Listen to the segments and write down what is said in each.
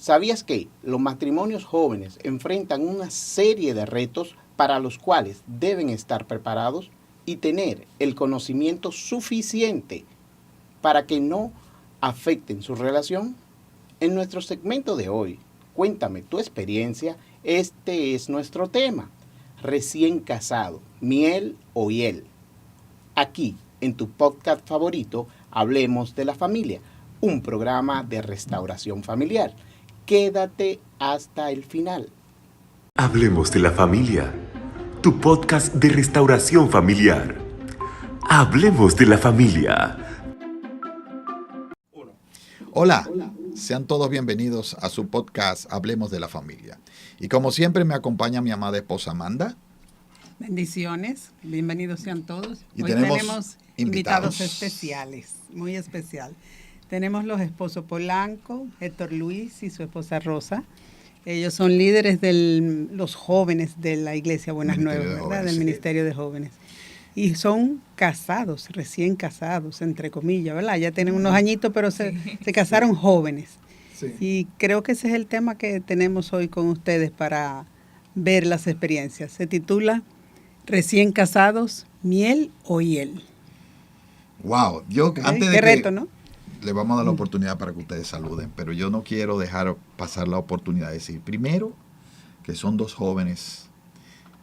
¿Sabías que los matrimonios jóvenes enfrentan una serie de retos para los cuales deben estar preparados y tener el conocimiento suficiente para que no afecten su relación? En nuestro segmento de hoy, cuéntame tu experiencia, este es nuestro tema, recién casado, miel o hiel. Aquí, en tu podcast favorito, Hablemos de la Familia, un programa de restauración familiar. Quédate hasta el final. Hablemos de la Familia, tu podcast de restauración familiar. Hablemos de la Familia. Hola, sean todos bienvenidos a su podcast Hablemos de la Familia. Y como siempre me acompaña mi amada esposa Amanda. Bendiciones, bienvenidos sean todos. Y Hoy tenemos invitados especiales, muy especial. Tenemos los esposos Polanco, Héctor Luis y su esposa Rosa. Ellos son líderes de los jóvenes de la Iglesia Buenas Nuevas, ¿verdad? Del Ministerio de Jóvenes. Y son casados, recién casados, entre comillas, ¿verdad? Ya tienen unos añitos, pero se casaron jóvenes. Sí. Y creo que ese es el tema que tenemos hoy con ustedes para ver las experiencias. Se titula Recién casados, miel o hiel. Wow, yo antes de qué reto, ¿no? Le vamos a dar la oportunidad para que ustedes saluden, pero yo no quiero dejar pasar la oportunidad de decir, primero, que son dos jóvenes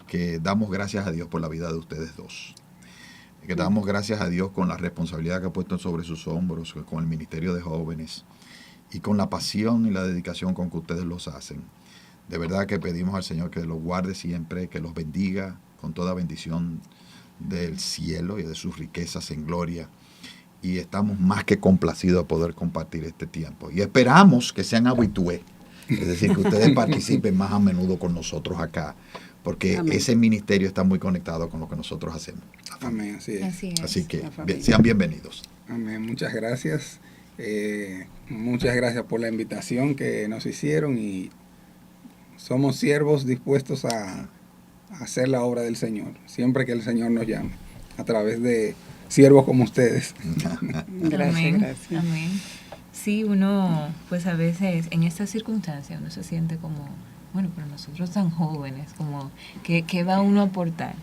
que damos gracias a Dios por la vida de ustedes dos. Que damos gracias a Dios con la responsabilidad que ha puesto sobre sus hombros, con el Ministerio de Jóvenes y con la pasión y la dedicación con que ustedes los hacen. De verdad que pedimos al Señor que los guarde siempre, que los bendiga con toda bendición del cielo y de sus riquezas en gloria. Y estamos más que complacidos de poder compartir este tiempo. Y esperamos que sean habitués, es decir, que ustedes participen más a menudo con nosotros acá, porque Amén. Ese ministerio está muy conectado con lo que nosotros hacemos. Amén, así es. Así que sean bienvenidos. Amén, muchas gracias. Muchas gracias por la invitación que nos hicieron y somos siervos dispuestos a hacer la obra del Señor, siempre que el Señor nos llame, a través de siervos como ustedes. Gracias. Amén. Sí, uno, pues a veces en estas circunstancias uno se siente como, bueno, pero nosotros tan jóvenes, como, ¿qué va uno a aportar?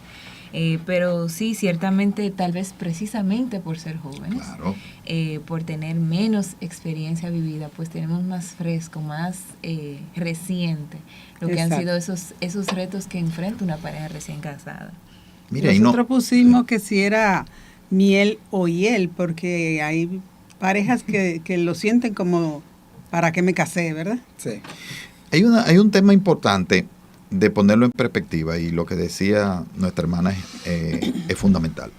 Pero sí, ciertamente, tal vez precisamente por ser jóvenes, claro. Por tener menos experiencia vivida, pues tenemos más fresco, más reciente, lo que han sido esos retos que enfrenta una pareja recién casada. Mira, nosotros pusimos que si era miel o hiel, porque hay parejas que lo sienten como, ¿para qué me casé, verdad? Sí. Hay un tema importante de ponerlo en perspectiva y lo que decía nuestra hermana es fundamental.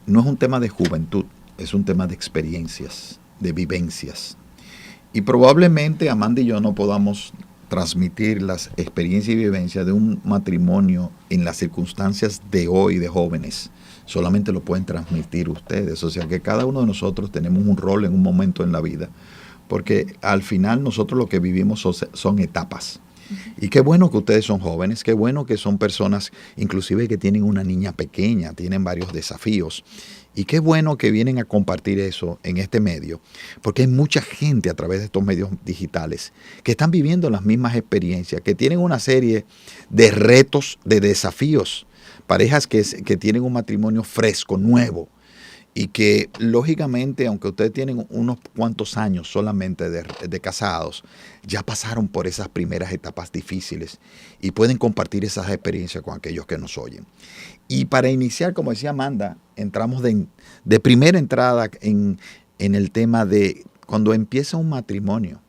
No es un tema de juventud, es un tema de experiencias, de vivencias. Y probablemente Amanda y yo no podamos transmitir las experiencias y vivencias de un matrimonio en las circunstancias de hoy de jóvenes. Solamente lo pueden transmitir ustedes. O sea que cada uno de nosotros tenemos un rol en un momento en la vida. Porque al final nosotros lo que vivimos son etapas. Y qué bueno que ustedes son jóvenes, qué bueno que son personas inclusive que tienen una niña pequeña, tienen varios desafíos. Y qué bueno que vienen a compartir eso en este medio, porque hay mucha gente a través de estos medios digitales que están viviendo las mismas experiencias, que tienen una serie de retos, de desafíos, parejas que tienen un matrimonio fresco, nuevo, y que lógicamente, aunque ustedes tienen unos cuantos años solamente de casados, ya pasaron por esas primeras etapas difíciles y pueden compartir esas experiencias con aquellos que nos oyen. Y para iniciar, como decía Amanda, entramos de primera entrada en el tema de cuando empieza un matrimonio.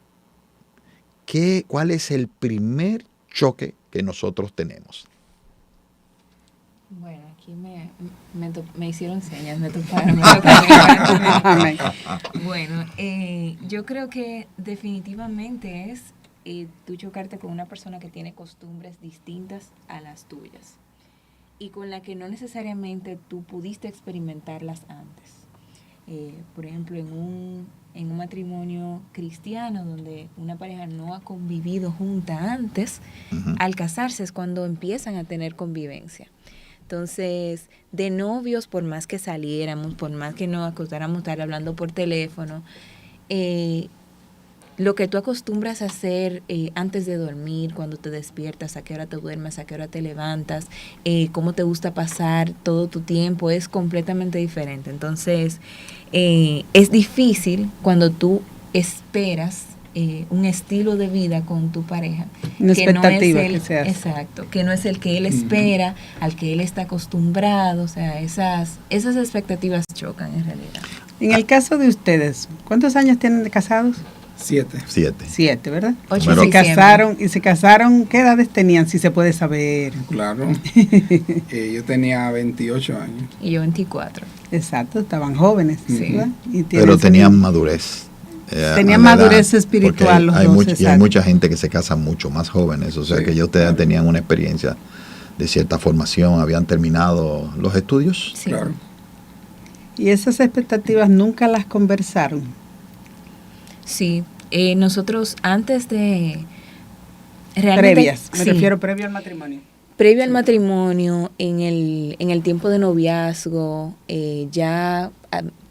¿Cuál es el primer choque que nosotros tenemos? Bueno, aquí me hicieron señas, me tocaron. Bueno, yo creo que definitivamente es tú chocarte con una persona que tiene costumbres distintas a las tuyas y con la que no necesariamente tú pudiste experimentarlas antes. Por ejemplo, en un matrimonio cristiano donde una pareja no ha convivido junta antes, al casarse es cuando empiezan a tener convivencia. Entonces, de novios, por más que saliéramos, por más que nos acostáramos estar hablando por teléfono, lo que tú acostumbras a hacer antes de dormir, cuando te despiertas, a qué hora te duermes, a qué hora te levantas, cómo te gusta pasar todo tu tiempo, es completamente diferente. Entonces, es difícil cuando tú esperas un estilo de vida con tu pareja. Una expectativa que no es que se hace. Exacto, que no es el que él espera, al que él está acostumbrado. O sea, esas expectativas chocan en realidad. En el caso de ustedes, ¿cuántos años tienen de casados? 7. 7. 7, ¿verdad? 8 Bueno, de Se casaron, ¿qué edades tenían, si se puede saber? Claro. Yo tenía 28 años. y yo 24. Exacto, estaban jóvenes, Sí. ¿verdad? Y Pero tenían madurez. Tenían a la madurez edad, espiritual porque los hay dos, y hay exacto. mucha gente que se casa mucho más jóvenes, o sea Sí, que ellos claro. tenían una experiencia de cierta formación, habían terminado los estudios. Sí. Claro. Y esas expectativas nunca las conversaron. Sí, nosotros antes de... realmente, Previas, me sí, refiero previo al matrimonio. previo al matrimonio, en el tiempo de noviazgo,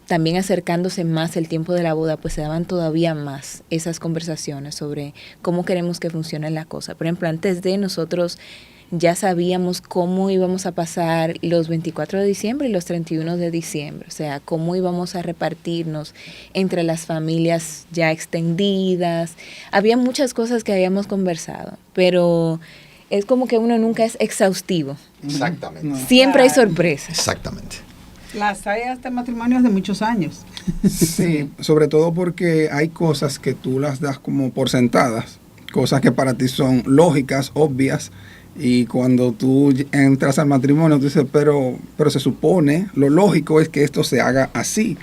también acercándose más el tiempo de la boda, pues se daban todavía más esas conversaciones sobre cómo queremos que funcione la cosa. Por ejemplo, antes de nosotros ya sabíamos cómo íbamos a pasar los 24 de diciembre y los 31 de diciembre, o sea, cómo íbamos a repartirnos entre las familias ya extendidas. Había muchas cosas que habíamos conversado, pero es como que uno nunca es exhaustivo. Exactamente. No. Siempre hay Claro. sorpresas. Exactamente. Las hay hasta matrimonios de muchos años. Sí, sobre todo porque hay cosas que tú las das como por sentadas, cosas que para ti son lógicas, obvias, y cuando tú entras al matrimonio, tú dices, pero se supone, lo lógico es que esto se haga así.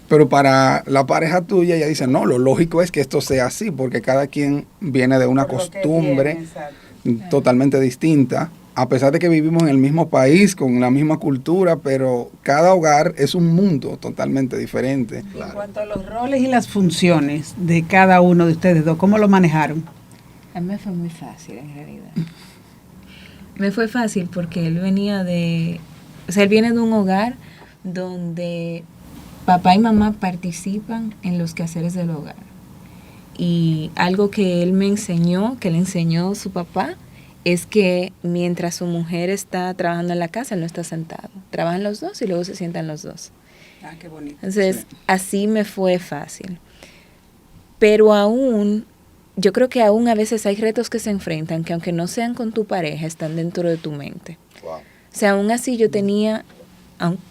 Pero para la pareja tuya, ella dice, no, lo lógico es que esto sea así, porque cada quien viene de una costumbre totalmente distinta. A pesar de que vivimos en el mismo país, con la misma cultura, pero cada hogar es un mundo totalmente diferente. En cuanto a los roles y las funciones de cada uno de ustedes dos, ¿cómo lo manejaron? A mí me fue muy fácil, en realidad. Me fue fácil porque él venía él viene de un hogar donde papá y mamá participan en los quehaceres del hogar. Y algo que él me enseñó, que le enseñó su papá, es que mientras su mujer está trabajando en la casa, él no está sentado. Trabajan los dos y luego se sientan los dos. Ah, qué bonito. Entonces, así me fue fácil. Pero yo creo que aún a veces hay retos que se enfrentan que aunque no sean con tu pareja, están dentro de tu mente. Wow. O sea, aún así yo tenía,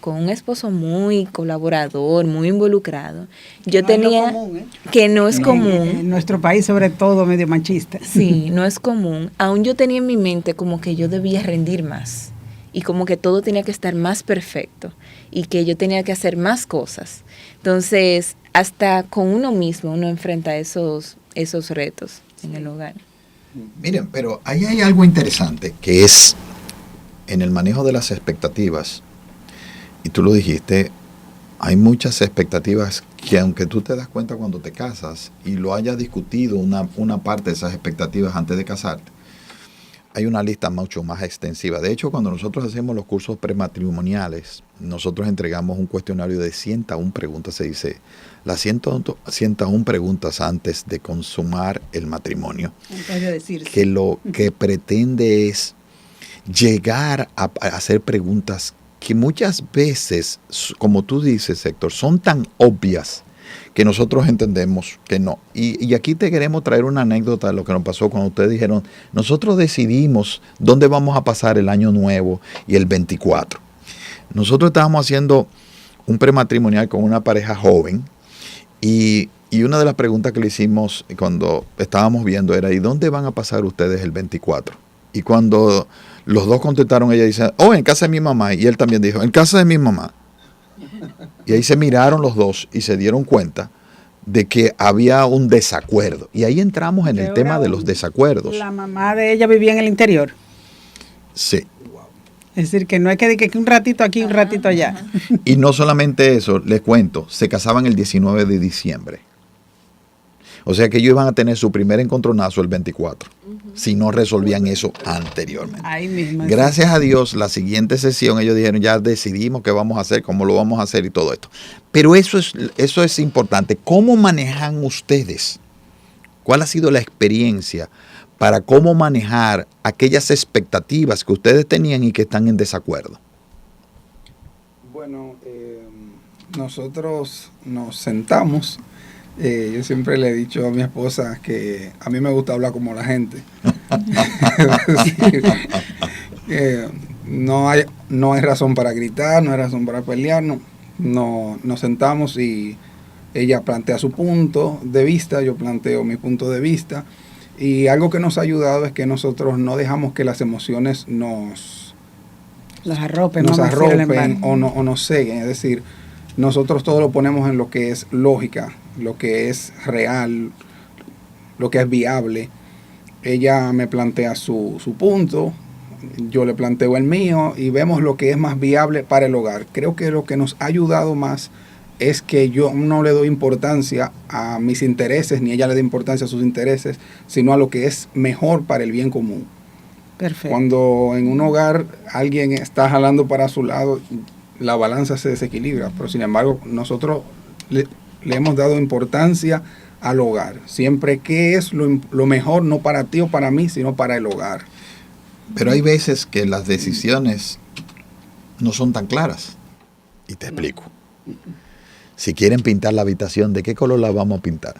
con un esposo muy colaborador, muy involucrado, yo No es lo tenía, común, ¿eh? que no es En común, nuestro país, sobre todo, medio machista. sí, no es común, aún yo tenía en mi mente como que yo debía rendir más y como que todo tenía que estar más perfecto y que yo tenía que hacer más cosas. Entonces, hasta con uno mismo uno enfrenta esos retos en el hogar. Miren, pero ahí hay algo interesante que es en el manejo de las expectativas, y tú lo dijiste, hay muchas expectativas que aunque tú te das cuenta cuando te casas y lo hayas discutido una parte de esas expectativas antes de casarte, hay una lista mucho más extensiva. De hecho, cuando nosotros hacemos los cursos prematrimoniales, nosotros entregamos un cuestionario de 101 preguntas, se dice, las 101 preguntas antes de consumar el matrimonio, Antes de decirse. que lo que pretende es llegar a hacer preguntas que muchas veces, como tú dices, Héctor, son tan obvias que nosotros entendemos que no. Y aquí te queremos traer una anécdota de lo que nos pasó cuando ustedes dijeron, nosotros decidimos dónde vamos a pasar el año nuevo y el 24. Nosotros estábamos haciendo un prematrimonial con una pareja joven y una de las preguntas que le hicimos cuando estábamos viendo era, ¿y dónde van a pasar ustedes el 24? Y cuando los dos contestaron, ella dice, en casa de mi mamá. Y él también dijo, en casa de mi mamá. Y ahí se miraron los dos y se dieron cuenta de que había un desacuerdo. Y ahí entramos en el tema de los desacuerdos. La mamá de ella vivía en el interior. Sí. Es decir, que no hay que un ratito aquí, un ratito allá. Y no solamente eso, les cuento, se casaban el 19 de diciembre. O sea que ellos iban a tener su primer encontronazo el 24, si no resolvían eso anteriormente. Ahí mismo. Gracias a Dios, la siguiente sesión ellos dijeron, ya decidimos qué vamos a hacer, cómo lo vamos a hacer y todo esto. Pero eso es importante. ¿Cómo manejan ustedes ¿Cuál ha sido la experiencia para cómo manejar aquellas expectativas que ustedes tenían y que están en desacuerdo? Bueno, nosotros nos sentamos. Yo siempre le he dicho a mi esposa que a mí me gusta hablar como la gente. Es decir, no hay razón para gritar, no hay razón para pelear. No, nos sentamos y ella plantea su punto de vista, yo planteo mi punto de vista. Y algo que nos ha ayudado es que nosotros no dejamos que las emociones nos arropen o nos ceguen. Es decir, nosotros todo lo ponemos en lo que es lógica, lo que es real, lo que es viable. Ella me plantea su punto, yo le planteo el mío y vemos lo que es más viable para el hogar. Creo que lo que nos ha ayudado más es que yo no le doy importancia a mis intereses, ni ella le da importancia a sus intereses, sino a lo que es mejor para el bien común. Perfecto. Cuando en un hogar alguien está jalando para su lado, la balanza se desequilibra, pero sin embargo nosotros le hemos dado importancia al hogar. Siempre que es lo mejor, no para ti o para mí, sino para el hogar. Pero hay veces que las decisiones no son tan claras. Y te explico. Si quieren pintar la habitación, ¿de qué color la vamos a pintar?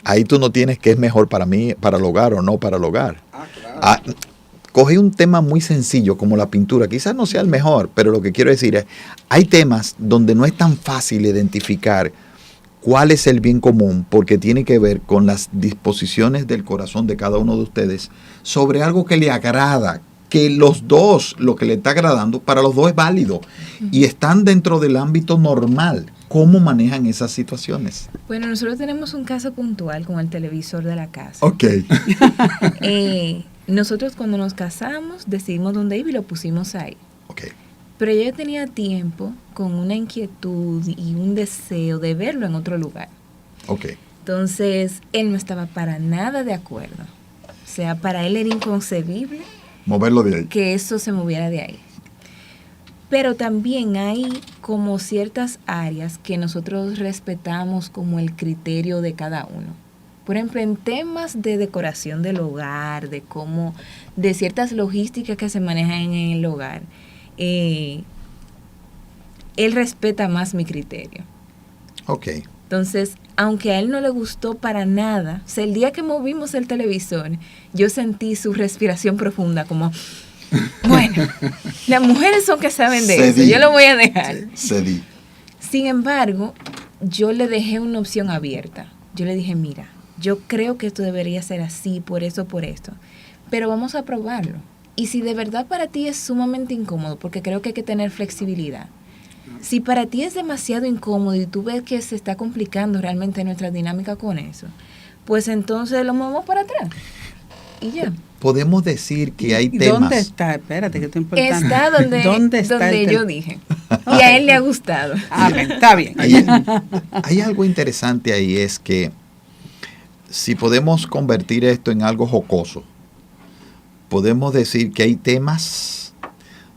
Ahí tú no tienes qué es mejor para mí, para el hogar o no para el hogar. Claro. Cogí un tema muy sencillo como la pintura. Quizás no sea el mejor, pero lo que quiero decir es, hay temas donde no es tan fácil identificar cuál es el bien común, porque tiene que ver con las disposiciones del corazón de cada uno de ustedes sobre algo que le agrada, que los dos, lo que le está agradando, para los dos es válido y están dentro del ámbito normal. ¿Cómo manejan esas situaciones? Bueno, nosotros tenemos un caso puntual con el televisor de la casa. Ok. Nosotros cuando nos casamos decidimos dónde iba y lo pusimos ahí. Ok. Pero yo tenía tiempo con una inquietud y un deseo de verlo en otro lugar. Ok. Entonces, él no estaba para nada de acuerdo. O sea, para él era inconcebible Moverlo de ahí. que eso se moviera de ahí. Pero también hay como ciertas áreas que nosotros respetamos como el criterio de cada uno. Por ejemplo, en temas de decoración del hogar, de ciertas logísticas que se manejan en el hogar, él respeta más mi criterio. Ok. Entonces, aunque a él no le gustó para nada, o sea, el día que movimos el televisor, yo sentí su respiración profunda, como, bueno, las mujeres son que saben de eso, yo lo voy a dejar. Cedí. Sin embargo, yo le dejé una opción abierta. Yo le dije, mira, yo creo que esto debería ser así, por eso, por esto, pero vamos a probarlo. Y si de verdad para ti es sumamente incómodo, porque creo que hay que tener flexibilidad, si para ti es demasiado incómodo y tú ves que se está complicando realmente nuestra dinámica con eso, pues entonces lo movemos para atrás y ya. Podemos decir que hay temas. ¿Dónde está? Espérate, que esto es importante. Está donde, ¿Dónde está donde yo dije. Y a él le ha gustado. Está bien. Hay algo interesante ahí, es que si podemos convertir esto en algo jocoso, podemos decir que hay temas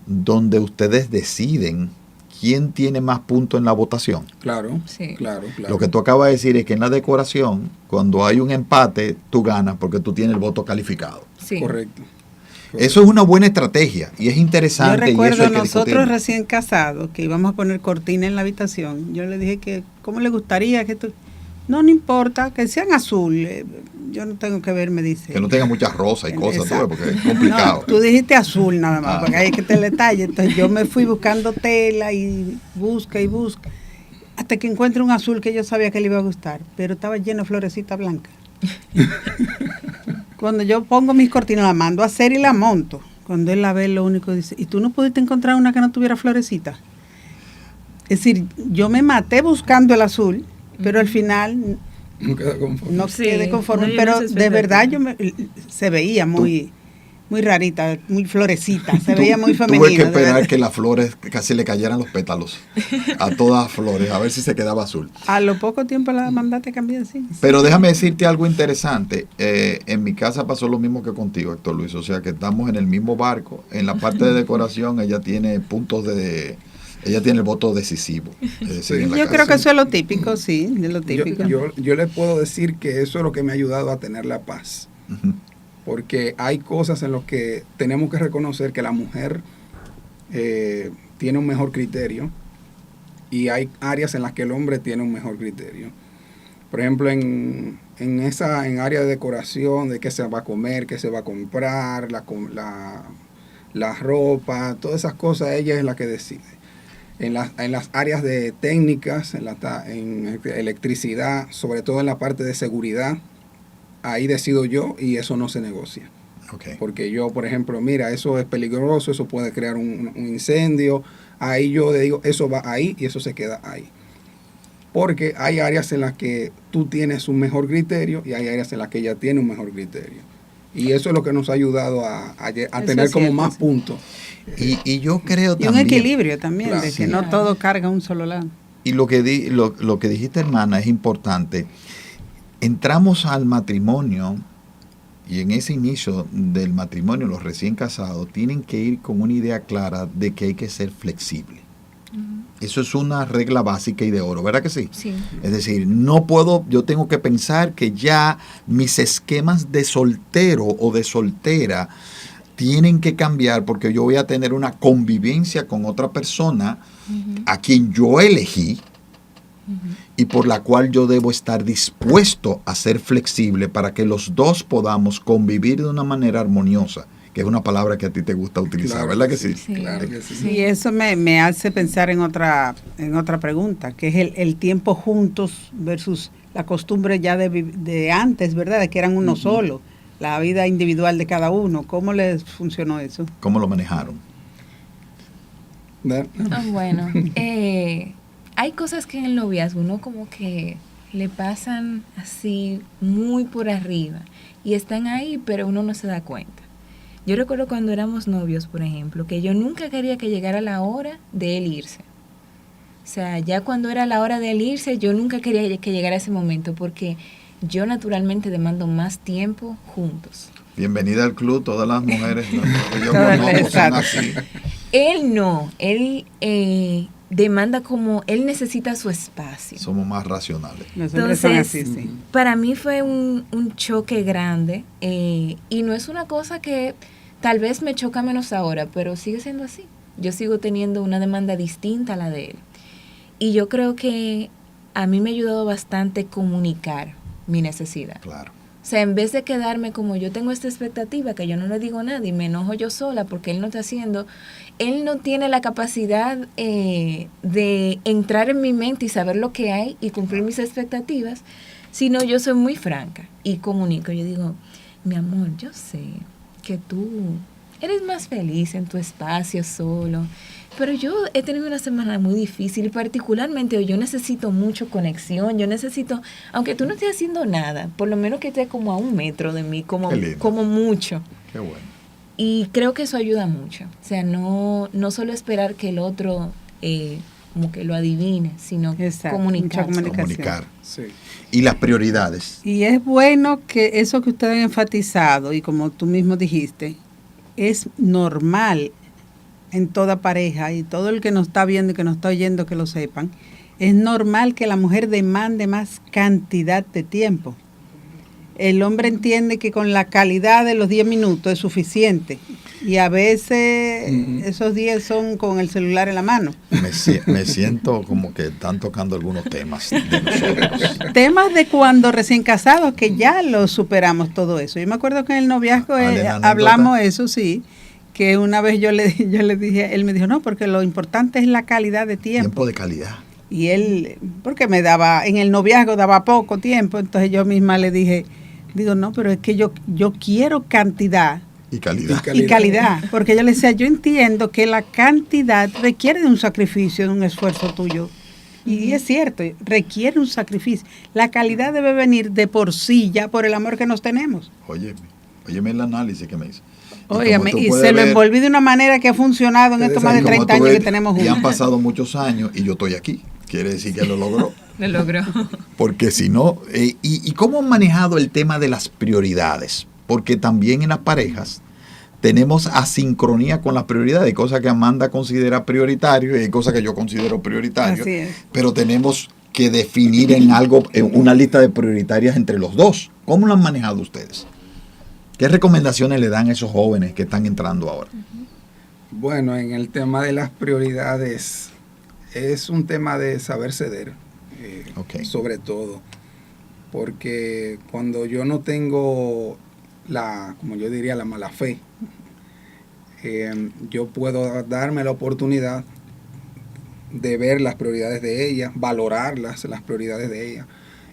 donde ustedes deciden quién tiene más puntos en la votación. Claro, Sí. claro. Lo que tú acabas de decir es que en la decoración, cuando hay un empate, tú ganas porque tú tienes el voto calificado. Sí. Correcto. Eso es una buena estrategia y es interesante. Yo y eso recuerdo hay que nosotros discutirlo. recién casados que íbamos a poner cortina en la habitación. Yo le dije que cómo le gustaría que esto... No importa, que sean azul. Yo no tengo que ver, me dice. Que no tenga muchas rosas y cosas, tú ves, Exacto. porque es complicado. No, tú dijiste azul nada más, porque ahí es que te le detalle. Entonces yo me fui buscando tela y busca, hasta que encuentre un azul que yo sabía que le iba a gustar, pero estaba lleno de florecita blanca. Cuando yo pongo mis cortinas, la mando a hacer y la monto. Cuando él la ve, lo único que dice, ¿y tú no pudiste encontrar una que no tuviera florecita? Es decir, yo me maté buscando el azul, pero al final No queda conforme. no Sí, quedé conforme, no hay pero unas de verdad expectativas. se veía muy rarita, muy florecita, se veía muy femenina. Tuve que de esperar verdad. que las flores casi le cayeran los pétalos a todas las flores, a ver si se quedaba azul. A lo poco tiempo la mandaste a cambiar, sí. Pero déjame decirte algo interesante. En mi casa pasó lo mismo que contigo, Héctor Luis. O sea que estamos en el mismo barco. En la parte de decoración ella tiene puntos de Ella tiene el voto decisivo. Es decir, en la Yo casa. creo que eso es lo típico, sí, de lo típico. Yo le puedo decir que eso es lo que me ha ayudado a tener la paz. Ujú. Porque hay cosas en las que tenemos que reconocer que la mujer tiene un mejor criterio y hay áreas en las que el hombre tiene un mejor criterio. Por ejemplo, en área de decoración, de qué se va a comer, qué se va a comprar, la ropa, todas esas cosas, ella es la que decide. En las áreas de técnicas, en electricidad, sobre todo en la parte de seguridad, ahí decido yo y eso no se negocia. Okay. Porque yo, por ejemplo, mira, eso es peligroso, eso puede crear un incendio. Ahí yo le digo, eso va ahí y eso se queda ahí. Porque hay áreas en las que tú tienes un mejor criterio y hay áreas en las que ella tiene un mejor criterio. Y eso es lo que nos ha ayudado a tener como más sí. puntos. Y yo creo Y un también... equilibrio también, Claro, de que sí. no todo carga a un solo lado. Y lo que dijiste, hermana, es importante. Entramos al matrimonio y en ese inicio del matrimonio, los recién casados tienen que ir con una idea clara de que hay que ser flexible. Eso es una regla básica y de oro, ¿verdad que sí? Sí. Es decir, yo tengo que pensar que ya mis esquemas de soltero o de soltera tienen que cambiar porque yo voy a tener una convivencia con otra persona a quien yo elegí y por la cual yo debo estar dispuesto a ser flexible para que los dos podamos convivir de una manera armoniosa, que es una palabra que a ti te gusta utilizar, Claro ¿verdad que que sí? Sí. Claro que sí. Y eso me hace pensar en otra pregunta, que es el tiempo juntos versus la costumbre ya de antes, ¿verdad? De que eran uno solo, la vida individual de cada uno. ¿Cómo les funcionó eso? ¿Cómo lo manejaron? ¿No? Bueno, hay cosas que en el noviazgo uno como que le pasan así muy por arriba y están ahí, pero uno no se da cuenta. Yo recuerdo cuando éramos novios, por ejemplo, que yo nunca quería que llegara la hora de él irse. O sea, ya cuando era la hora de él irse, yo nunca quería que llegara ese momento porque yo naturalmente demando más tiempo juntos. Bienvenida al club, todas las mujeres que yo Todas conozco son exacto. así. Él no, él demanda como, él necesita su espacio. Somos más racionales. Los hombres son Entonces, así, sí. Para mí fue un choque grande y no es una cosa que tal vez me choca menos ahora, pero sigue siendo así. Yo sigo teniendo una demanda distinta a la de él. Y yo creo que a mí me ha ayudado bastante comunicar mi necesidad. Claro. O sea, en vez de quedarme como yo tengo esta expectativa que yo no le digo nada y me enojo yo sola porque él no está haciendo, él no tiene la capacidad de entrar en mi mente y saber lo que hay y cumplir mis expectativas, sino yo soy muy franca y comunico. Yo digo, mi amor, yo sé que tú eres más feliz en tu espacio solo, pero yo he tenido una semana muy difícil, particularmente yo necesito mucho conexión, yo necesito, aunque tú no estés haciendo nada, por lo menos que estés como a 1 metro de mí, como mucho. Qué bueno. Y creo que eso ayuda mucho. O sea, no solo esperar que el otro como que lo adivine, sino Exacto, comunicar. mucha comunicación. Comunicar. Sí. Y las prioridades. Y es bueno que eso que ustedes han enfatizado, y como tú mismo dijiste, es normal en toda pareja, y todo el que nos está viendo y que nos está oyendo que lo sepan, es normal que la mujer demande más cantidad de tiempo. El hombre entiende que con la calidad de los 10 minutos es suficiente, y a veces esos 10 son con el celular en la mano. Me siento como que están tocando algunos temas de nosotros. Temas de cuando recién casados, que ya lo superamos todo eso. Yo me acuerdo que en el noviazgo ¿Anécdota? hablamos eso, sí, que una vez yo le dije, él me dijo, no, porque lo importante es la calidad de tiempo. Tiempo de calidad. Y él, porque me daba, en el noviazgo daba poco tiempo, entonces yo misma le dije, digo, no, pero es que yo quiero cantidad Y calidad. y calidad, porque yo le decía, yo entiendo que la cantidad requiere de un sacrificio, de un esfuerzo tuyo. Y es cierto, requiere un sacrificio. La calidad debe venir de por sí, ya por el amor que nos tenemos. Óyeme el análisis que me hizo. Óigame, como tú y puedes se lo ver, envolví de una manera que ha funcionado en estos más de como 30 tú años ves, que tenemos Y han juntos. pasado muchos años y yo estoy aquí. Quiere decir que lo logró. Lo logró. Porque si no, ¿y cómo han manejado el tema de las prioridades? Porque también en las parejas tenemos asincronía con las prioridades, cosas que Amanda considera prioritario y hay cosas que yo considero prioritario, Así es. pero tenemos que definir en una lista de prioritarias entre los dos. ¿Cómo lo han manejado ustedes? ¿Qué recomendaciones le dan a esos jóvenes que están entrando ahora? Bueno, en el tema de las prioridades, es un tema de saber ceder, Ok. sobre todo, porque cuando yo no tengo como yo diría, la mala fe, yo puedo darme la oportunidad de ver las prioridades de ella, valorarlas, las prioridades de ella.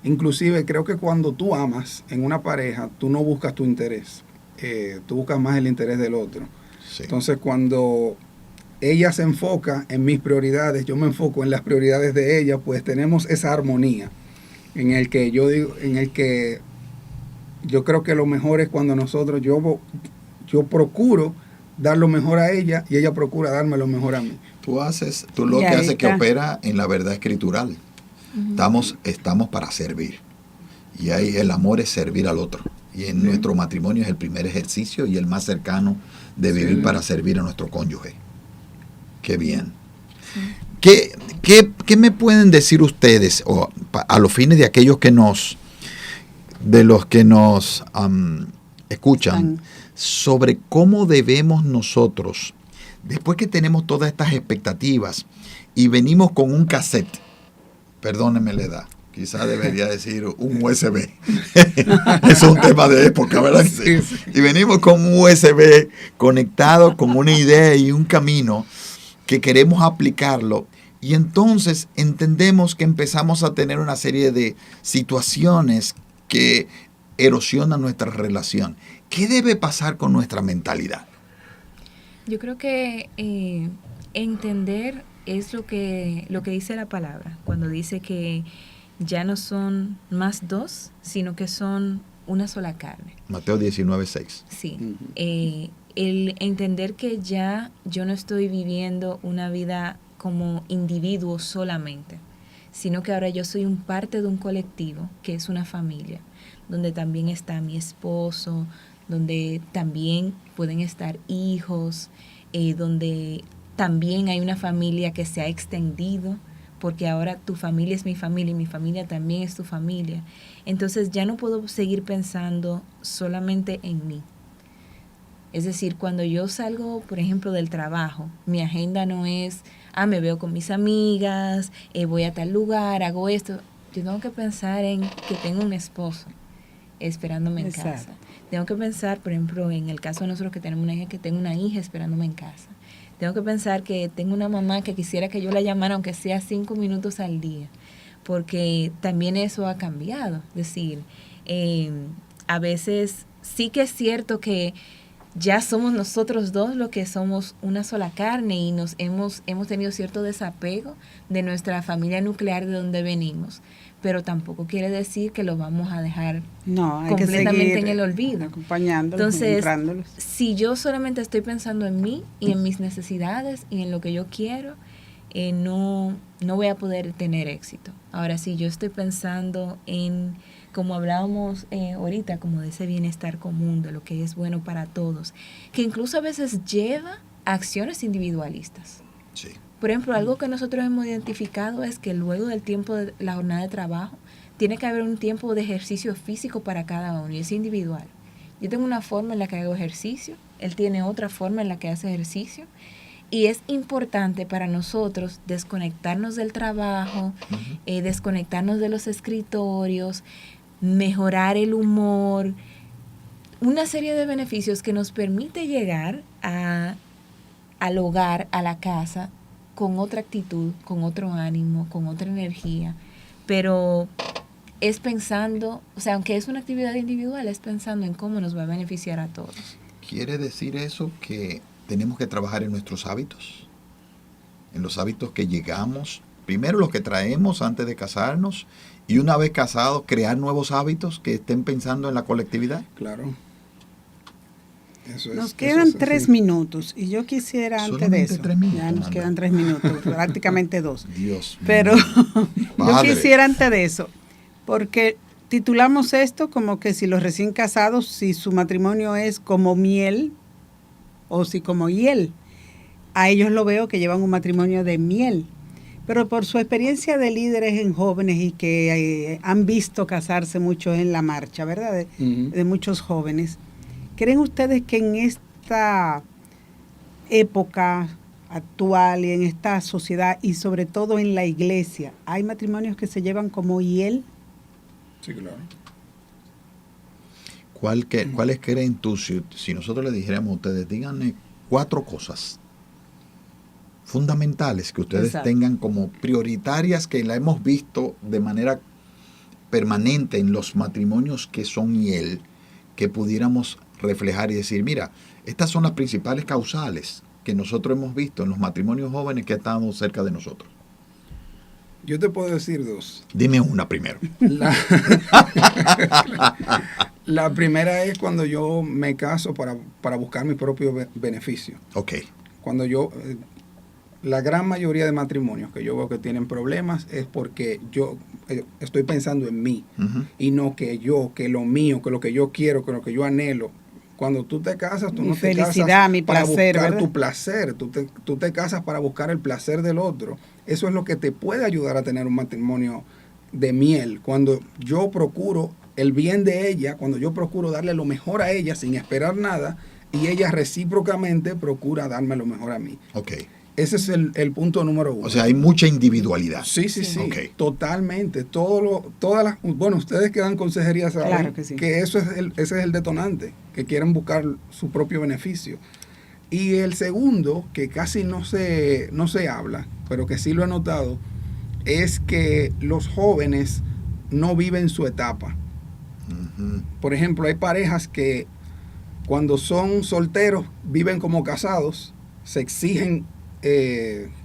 Inclusive creo que cuando tú amas en una pareja, tú no buscas tu interés, tú buscas más el interés del otro. Sí. Entonces cuando ella se enfoca en mis prioridades, yo me enfoco en las prioridades de ella, pues tenemos esa armonía en el que yo creo que lo mejor es cuando yo procuro dar lo mejor a ella y ella procura darme lo mejor a mí. Tú lo Y que ahí haces es que está. opera en la verdad escritural. Estamos para servir. Y ahí el amor es servir al otro. Y en nuestro matrimonio es el primer ejercicio y el más cercano de vivir para servir a nuestro cónyuge. Qué bien. ¿Qué me pueden decir ustedes, o a los fines de aquellos que nos escuchan, sobre cómo debemos nosotros, después que tenemos todas estas expectativas y venimos con un cassette, perdónenme la edad, quizás debería decir un USB, es un tema de época, ¿verdad? Sí, sí. Y venimos con un USB conectado con una idea y un camino que queremos aplicarlo, y entonces entendemos que empezamos a tener una serie de situaciones que erosionan nuestra relación. ¿Qué debe pasar con nuestra mentalidad? Yo creo que entender es lo que dice la palabra, cuando dice que ya no son más dos, sino que son una sola carne. Mateo 19:6. Sí. El entender que ya yo no estoy viviendo una vida como individuo solamente, sino que ahora yo soy un parte de un colectivo, que es una familia, donde también está mi esposo, donde también pueden estar hijos, donde también hay una familia que se ha extendido, porque ahora tu familia es mi familia y mi familia también es tu familia. Entonces ya no puedo seguir pensando solamente en mí. Es decir, cuando yo salgo, por ejemplo, del trabajo, mi agenda no es, me veo con mis amigas, voy a tal lugar, hago esto. Yo tengo que pensar en que tengo un esposo esperándome en Exacto. casa. Tengo que pensar, por ejemplo, en el caso de nosotros que tenemos una hija, que tengo una hija esperándome en casa. Tengo que pensar que tengo una mamá que quisiera que yo la llamara, aunque sea 5 minutos al día, porque también eso ha cambiado. Es decir, a veces sí que es cierto que ya somos nosotros dos los que somos una sola carne y nos hemos tenido cierto desapego de nuestra familia nuclear de donde venimos, pero tampoco quiere decir que lo vamos a dejar No, hay completamente que seguir en el olvido. acompañándolos, Entonces, honrándolos. si yo solamente estoy pensando en mí y en mis necesidades y en lo que yo quiero, no voy a poder tener éxito. Ahora, si yo estoy pensando en, como hablábamos ahorita, como de ese bienestar común, de lo que es bueno para todos, que incluso a veces lleva a acciones individualistas. Sí. Por ejemplo, algo que nosotros hemos identificado es que luego del tiempo de la jornada de trabajo, tiene que haber un tiempo de ejercicio físico para cada uno y es individual. Yo tengo una forma en la que hago ejercicio, él tiene otra forma en la que hace ejercicio, y es importante para nosotros desconectarnos del trabajo, desconectarnos de los escritorios, mejorar el humor, una serie de beneficios que nos permite llegar al hogar, a la casa, con otra actitud, con otro ánimo, con otra energía, pero es pensando, o sea, aunque es una actividad individual, es pensando en cómo nos va a beneficiar a todos. ¿Quiere decir eso que tenemos que trabajar en nuestros hábitos? En los hábitos que llegamos, primero los que traemos antes de casarnos, y una vez casados, crear nuevos hábitos que estén pensando en la colectividad. Claro. Nos quedan 3 minutos y yo quisiera antes de Solamente eso, 3 minutos, ya nos Amanda. quedan 3 minutos, prácticamente 2. Dios mío. Pero yo Padre. quisiera antes de eso, porque titulamos esto como que si los recién casados, si su matrimonio es como miel, o si como hiel. A ellos lo veo que llevan un matrimonio de miel. Pero por su experiencia de líderes en jóvenes y que han visto casarse muchos en la marcha, ¿verdad? De muchos jóvenes. ¿Creen ustedes que en esta época actual y en esta sociedad y sobre todo en la iglesia, hay matrimonios que se llevan como hiel? Sí, claro. ¿Cuáles creen tú, si nosotros le dijéramos a ustedes, díganme 4 cosas fundamentales que ustedes Exacto. tengan como prioritarias, que la hemos visto de manera permanente en los matrimonios que son hiel, que pudiéramos reflejar y decir, mira, estas son las principales causales que nosotros hemos visto en los matrimonios jóvenes que están cerca de nosotros? Yo te puedo decir 2. Dime una primero. La primera es cuando yo me caso para buscar mi propio beneficio. Ok. Cuando yo, la gran mayoría de matrimonios que yo veo que tienen problemas es porque yo estoy pensando en mí y no que lo mío, que lo que yo quiero, que lo que yo anhelo. Cuando tú te casas, tú Mi no te felicidad, casas mi para placer, buscar ¿verdad? tu placer, tú te casas para buscar el placer del otro. Eso es lo que te puede ayudar a tener un matrimonio de miel. Cuando yo procuro el bien de ella, cuando yo procuro darle lo mejor a ella sin esperar nada, y ella recíprocamente procura darme lo mejor a mí. Ok. Ese es el punto número 1. O sea, hay mucha individualidad. Sí, Ok. totalmente. Bueno, ustedes que dan consejería saben Claro que sí. que ese es el detonante, que quieren buscar su propio beneficio. Y el segundo, que casi no se habla, pero que sí lo he notado, es que los jóvenes no viven su etapa. Por ejemplo, hay parejas que cuando son solteros viven como casados, se exigen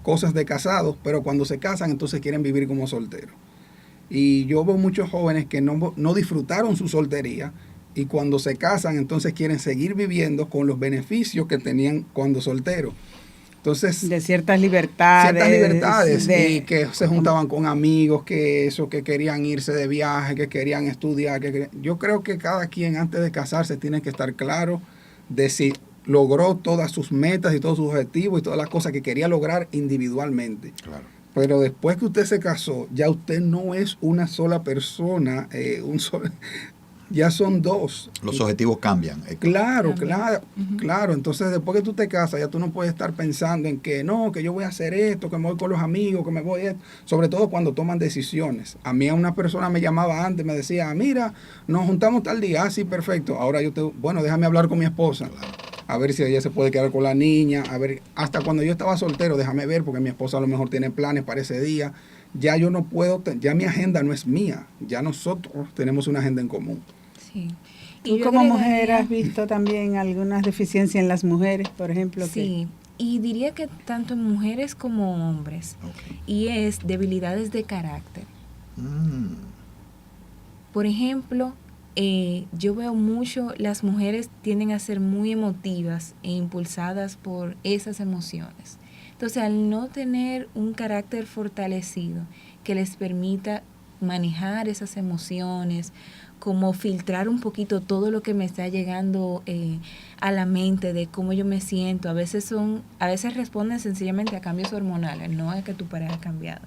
cosas de casados, pero cuando se casan entonces quieren vivir como solteros. Y yo veo muchos jóvenes que no disfrutaron su soltería y cuando se casan entonces quieren seguir viviendo con los beneficios que tenían cuando solteros. Entonces, De ciertas libertades. y que se juntaban con amigos, que querían irse de viaje, que querían estudiar. Yo creo que cada quien antes de casarse tiene que estar claro de si logró todas sus metas y todos sus objetivos y todas las cosas que quería lograr individualmente. Claro. Pero después que usted se casó, ya usted no es una sola persona, ya son 2. Los objetivos cambian. Claro. Entonces, después que tú te casas, ya tú no puedes estar pensando en que no, que yo voy a hacer esto, que me voy con los amigos, que me voy a... Sobre todo cuando toman decisiones. A mí una persona me llamaba antes, me decía, mira, nos juntamos tal día. Ah, sí, perfecto. Ahora bueno, déjame hablar con mi esposa. A ver si ella se puede quedar con la niña. A ver, hasta cuando yo estaba soltero, déjame ver, porque mi esposa a lo mejor tiene planes para ese día. Ya yo no puedo, ya mi agenda no es mía. Ya nosotros tenemos una agenda en común. Sí. ¿Tú yo como agregaría- mujer has visto también algunas deficiencias en las mujeres, por ejemplo? Sí, y diría que tanto en mujeres como hombres. Ok. Y es debilidades de carácter. Por ejemplo, yo veo mucho, las mujeres tienden a ser muy emotivas e impulsadas por esas emociones. Entonces, al no tener un carácter fortalecido que les permita manejar esas emociones, como filtrar un poquito todo lo que me está llegando a la mente de cómo yo me siento. A veces responden sencillamente a cambios hormonales, no a que tu pareja ha cambiado.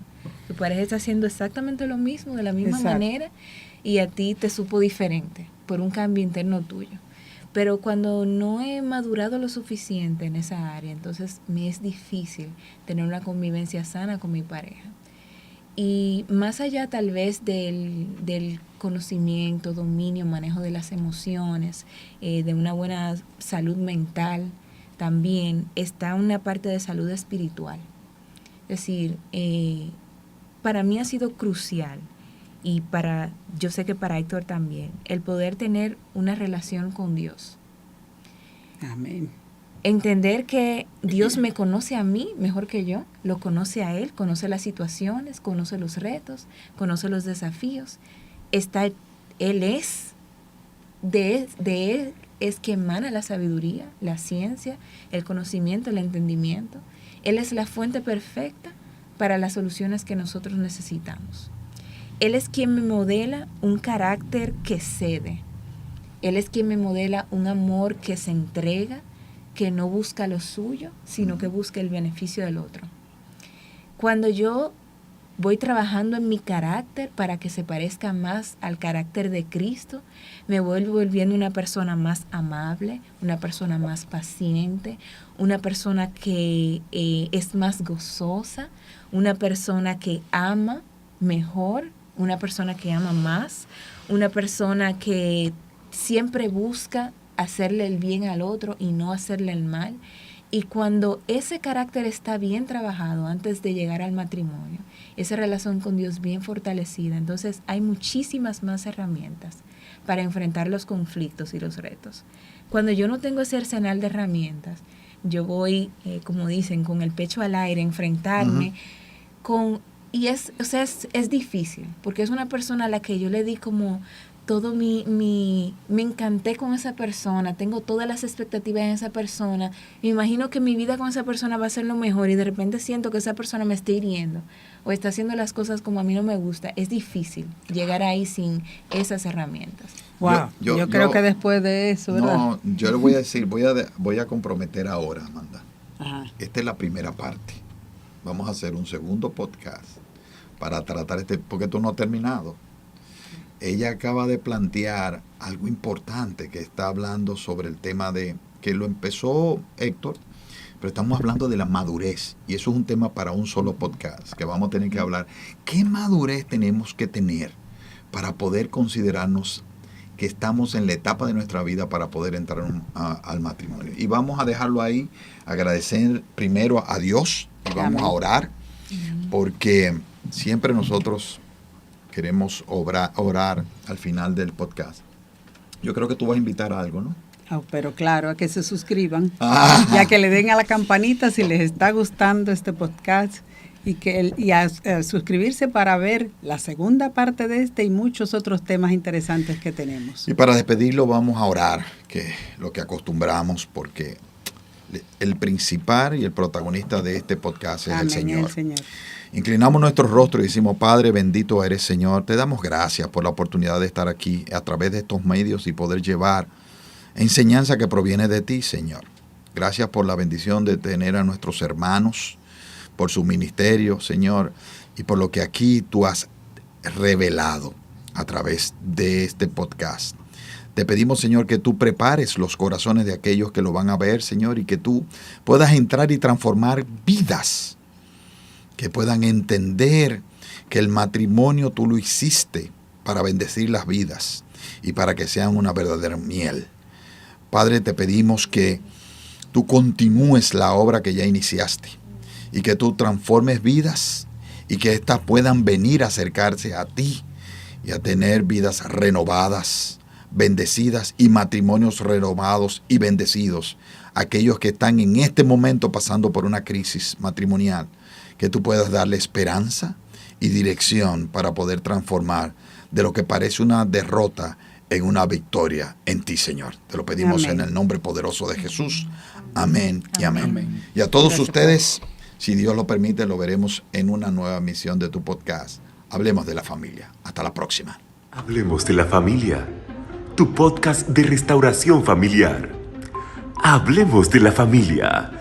Tu pareja está haciendo exactamente lo mismo, de la misma Exacto. manera, y a ti te supo diferente por un cambio interno tuyo. Pero cuando no he madurado lo suficiente en esa área, entonces me es difícil tener una convivencia sana con mi pareja. Y más allá tal vez del conocimiento, dominio, manejo de las emociones, de una buena salud mental, también está una parte de salud espiritual. Es decir, para mí ha sido crucial, y yo sé que para Héctor también, el poder tener una relación con Dios. Amén. Entender que Dios me conoce a mí mejor que yo, lo conoce a Él, conoce las situaciones, conoce los retos, conoce los desafíos. Él es, de Él es que emana la sabiduría, la ciencia, el conocimiento, el entendimiento. Él es la fuente perfecta para las soluciones que nosotros necesitamos. Él es quien me modela un carácter que cede. Él es quien me modela un amor que se entrega que no busca lo suyo, sino que busca el beneficio del otro. Cuando yo voy trabajando en mi carácter para que se parezca más al carácter de Cristo, me voy volviendo una persona más amable, una persona más paciente, una persona que es más gozosa, una persona que ama mejor, una persona que ama más, una persona que siempre busca hacerle el bien al otro y no hacerle el mal. Y cuando ese carácter está bien trabajado antes de llegar al matrimonio, esa relación con Dios bien fortalecida, entonces hay muchísimas más herramientas para enfrentar los conflictos y los retos. Cuando yo no tengo ese arsenal de herramientas, yo voy, como dicen, con el pecho al aire, enfrentarme y es difícil, porque es una persona a la que yo le di como todo me encanté con esa persona, tengo todas las expectativas en esa persona, me imagino que mi vida con esa persona va a ser lo mejor y de repente siento que esa persona me está hiriendo o está haciendo las cosas como a mí no me gusta. Es difícil llegar ahí sin esas herramientas. Wow, yo creo que después de eso, ¿verdad? No, yo le voy a decir, voy a comprometer ahora, Amanda. Ajá. Esta es la primera parte. Vamos a hacer un segundo podcast para tratar porque esto no ha terminado. Ella acaba de plantear algo importante que está hablando sobre el tema de, que lo empezó Héctor, pero estamos hablando de la madurez y eso es un tema para un solo podcast que vamos a tener que hablar. ¿Qué madurez tenemos que tener para poder considerarnos que estamos en la etapa de nuestra vida para poder entrar al matrimonio? Y vamos a dejarlo ahí, agradecer primero a Dios y vamos a orar porque siempre nosotros queremos orar al final del podcast. Yo creo que tú vas a invitar a algo, ¿no? Oh, pero claro, a que se suscriban, ya que le den a la campanita si les está gustando este podcast y a suscribirse para ver la segunda parte de este y muchos otros temas interesantes que tenemos. Y para despedirlo vamos a orar, que lo que acostumbramos, porque el principal y el protagonista de este podcast es el Señor. Inclinamos nuestro rostro y decimos, Padre, bendito eres, Señor. Te damos gracias por la oportunidad de estar aquí a través de estos medios y poder llevar enseñanza que proviene de ti, Señor. Gracias por la bendición de tener a nuestros hermanos, por su ministerio, Señor, y por lo que aquí tú has revelado a través de este podcast. Te pedimos, Señor, que tú prepares los corazones de aquellos que lo van a ver, Señor, y que tú puedas entrar y transformar vidas, que puedan entender que el matrimonio tú lo hiciste para bendecir las vidas y para que sean una verdadera miel. Padre, te pedimos que tú continúes la obra que ya iniciaste y que tú transformes vidas y que éstas puedan venir a acercarse a ti y a tener vidas renovadas, bendecidas y matrimonios renovados y bendecidos. Aquellos que están en este momento pasando por una crisis matrimonial, que tú puedas darle esperanza y dirección para poder transformar de lo que parece una derrota en una victoria en ti, Señor. Te lo pedimos en el nombre poderoso de Jesús. Amén y amén. Y a todos ustedes, si Dios lo permite, lo veremos en una nueva emisión de tu podcast. Hablemos de la familia. Hasta la próxima. Hablemos de la familia, tu podcast de restauración familiar. Hablemos de la familia.